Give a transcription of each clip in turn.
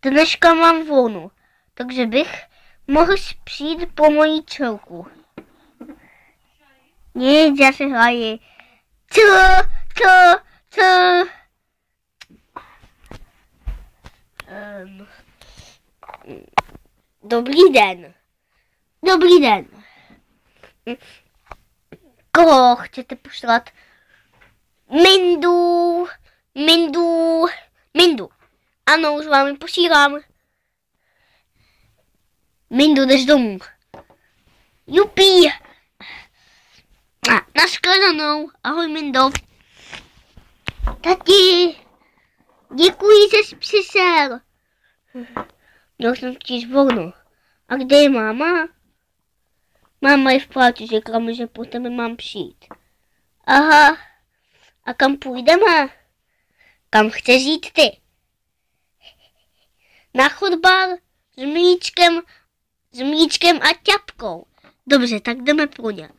Dneska mám volno, takže bych mohl přijít po mojí čelku. Nic, já se hraji. Co? Dobrý den. Dobrý den. Koho chcete poslat? Mindu. Ano, už vám ji posílám. Mindu, jdeš domů. Jupí. Nashledanou. Ahoj, Mindo. Tati, děkuji, že jsi přišel. Měl jsem totiž volno. A kde je máma? Máma je v pláči, řekla mi, že po tebe mám přijít. Aha. A kam půjdeme? Kam chceš jít ty? Na fotbal s mlíčkem a ťapkou. Dobře, tak jdeme pro ně.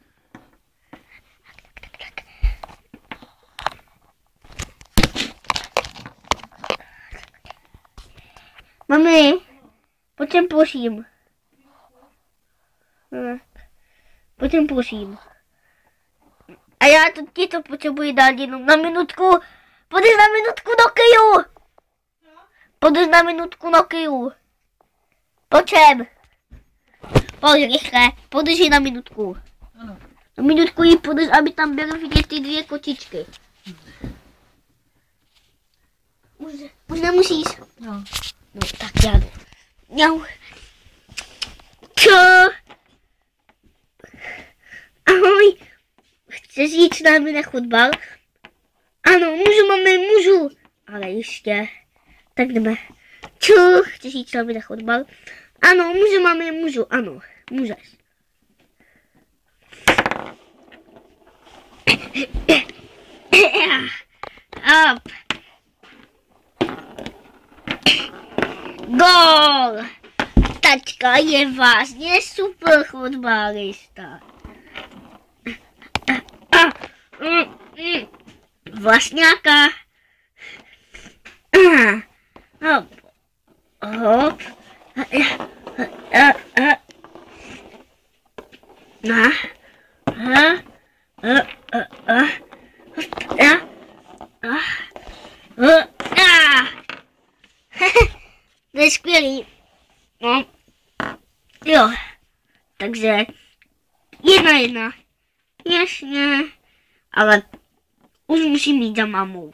Mami, pojď sem prosím. A já ti to potřebuji dát jenom na minutku. Půjdeš na minutku do Kyju. Pojď sem. Pojď rychle, podrž na minutku. Na minutku jí podrž, aby tam byly vidět ty 2 kočičky. Už nemusíš. No, tak já jdu. Mňau. Co? Ahoj. Chceš jít s námi na fotbal? Ano, můžu. Ale ještě. Tak jdeme. Co? Chceš jít s námi na fotbal? Ano, můžu. Ano, můžeš. Up. Gól! Tačka je vážně super fotbalista. Vlastňáka. Hop. To je skvělý. No. Jo. Takže 1-1. Jasně. Ale už musím jít za mamou.